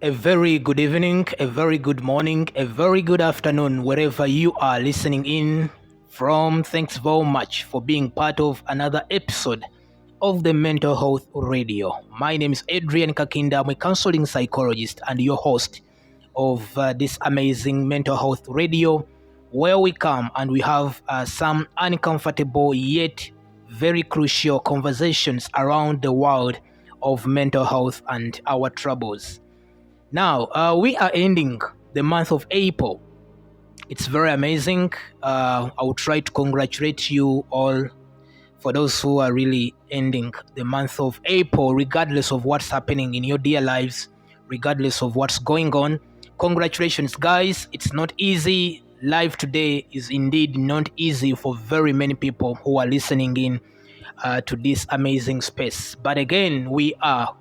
A very good evening, a very good morning, a very good afternoon, wherever you are listening in from. Thanks very much for being part of another episode of the Mental Health Radio. My name is Adrian Kakinda. I'm a counseling psychologist and your host of this amazing Mental Health Radio, where we come and we have some uncomfortable yet very crucial conversations around the world of mental health and our troubles. Now, we are ending the month of April. It's very amazing. I will try to congratulate you all for those who are really ending the month of April, regardless of what's happening in your dear lives, regardless of what's going on. Congratulations, guys. It's not easy. Life today is indeed not easy for very many people who are listening in to this amazing space. But again, we are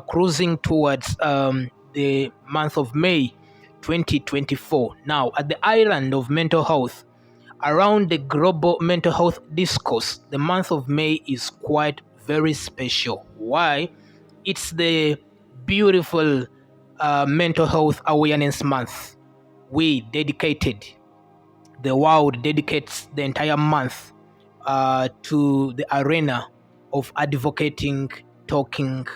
cruising towards the month of May 2024. Now, at the island of mental health, around the global mental health discourse, the month of May is quite very special. Why? It's the beautiful mental health awareness month. We dedicated, the world dedicates the entire month to the arena of advocating, talking,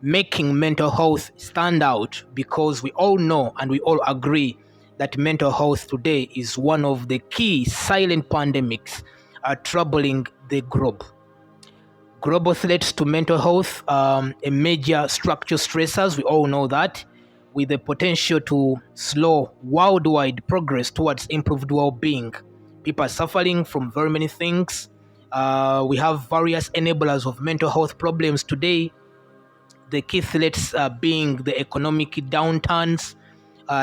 making mental health stand out, because we all know and we all agree that mental health today is one of the key silent pandemics troubling the globe. Global threats to mental health, a major structural stressors, we all know that, with the potential to slow worldwide progress towards improved well-being. People are suffering from very many things. We have various enablers of mental health problems today. The key threats being the economic downturns,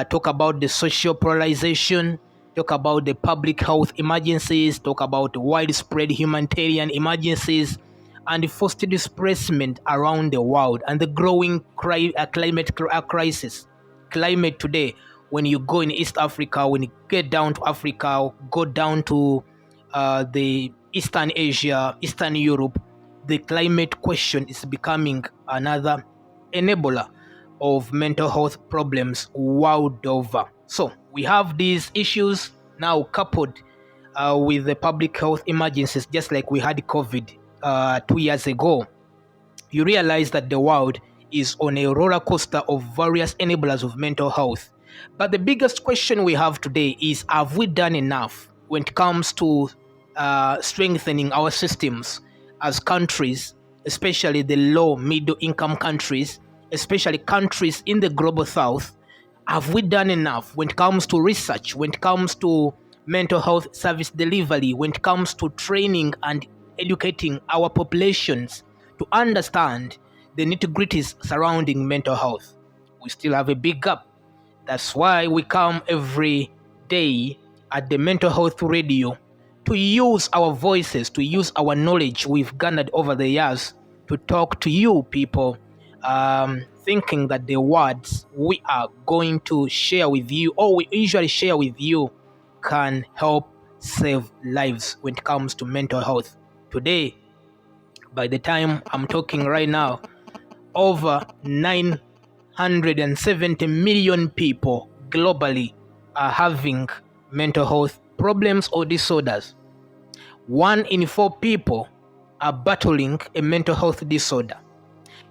talk about the social polarization, talk about the public health emergencies, talk about widespread humanitarian emergencies, and the forced displacement around the world, and the growing climate crisis. Climate today, when you go in East Africa, when you get down to Africa, go down to the Eastern Asia, Eastern Europe, the climate question is becoming another enabler of mental health problems world over. So we have these issues now coupled with the public health emergencies, just like we had COVID 2 years ago. You realize that the world is on a roller coaster of various enablers of mental health. But the biggest question we have today is, have we done enough when it comes to strengthening our systems as countries, especially the low middle income countries, especially countries in the global south? Have we done enough when it comes to research, when it comes to mental health service delivery, when it comes to training and educating our populations to understand the nitty-gritties surrounding mental health? We still have a big gap. That's why we come every day at the Mental Health Radio to use our voices, to use our knowledge we've garnered over the years to talk to you people, thinking that the words we are going to share with you, or we usually share with you, can help save lives when it comes to mental health. Today, by the time I'm talking right now, over 970 million people globally are having mental health problems or disorders. 1 in 4 people are battling a mental health disorder.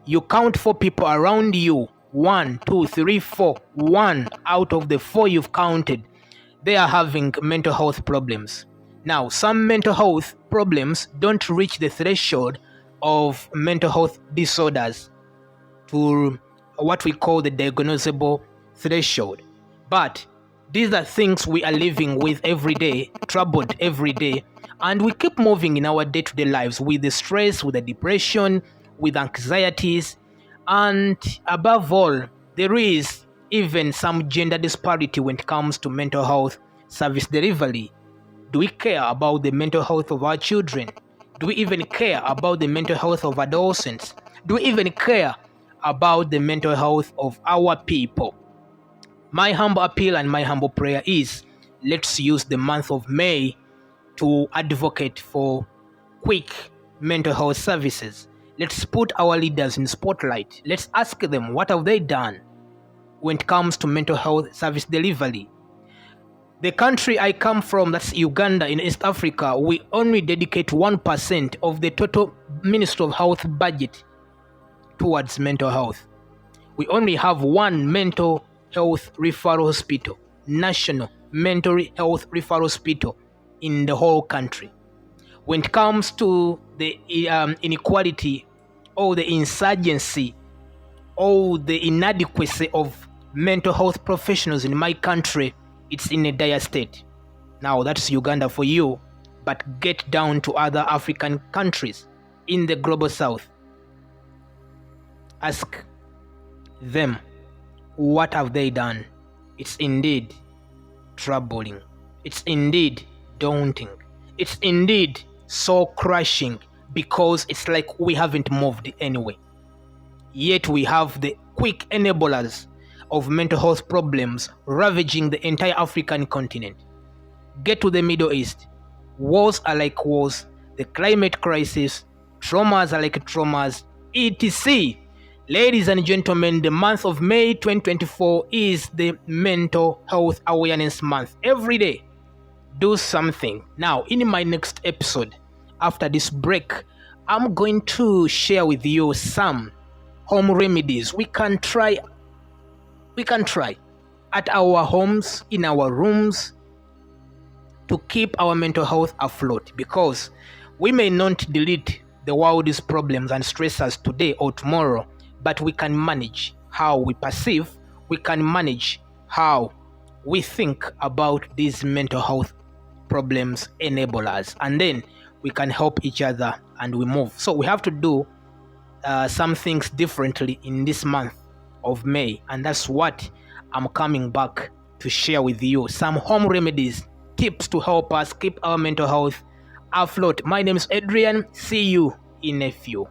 You count 4 people around you, 1, 2, 3, 4, 1 out of the 4 you've counted, they are having mental health problems. Now, some mental health problems don't reach the threshold of mental health disorders to what we call the diagnosable threshold. But these are things we are living with every day, troubled every day, and we keep moving in our day-to-day lives with the stress, with the depression, with anxieties, and above all, there is even some gender disparity when it comes to mental health service delivery. Do we care about the mental health of our children? Do we even care about the mental health of adolescents? Do we even care about the mental health of our people? My humble appeal and my humble prayer is, let's use the month of May to advocate for quick mental health services. Let's put our leaders in spotlight. Let's ask them, what have they done? when it comes to mental health service delivery. The country I come from, that's Uganda in East Africa, we only dedicate 1% of the total Ministry of Health budget towards mental health. We only have one mental health referral hospital, national mental health referral hospital in the whole country. When it comes to the inequality or the insurgency or the inadequacy of mental health professionals in my country, it's in a dire state. Now that's Uganda for you, but get down to other African countries in the global south. Ask them, what have they done? It's indeed troubling. It's indeed daunting. It's indeed so crushing, because it's like we haven't moved anyway. Yet we have the quick enablers of mental health problems ravaging the entire African continent. Get to the Middle East. Wars are like wars. The climate crisis. Traumas are like traumas. etc. Ladies and gentlemen, the month of May 2024 is the Mental Health Awareness Month. Every day, do something. Now, in my next episode, after this break, I'm going to share with you some home remedies we can try at our homes, in our rooms, to keep our mental health afloat, because we may not delete the world's problems and stressors today or tomorrow, but we can manage how we perceive, we can manage how we think about these mental health problems enablers, and then we can help each other and we move. So we have to do some things differently in this month of May, and that's what I'm coming back to share with you. Some home remedies, tips to help us keep our mental health afloat. My name is Adrian. See you in a few.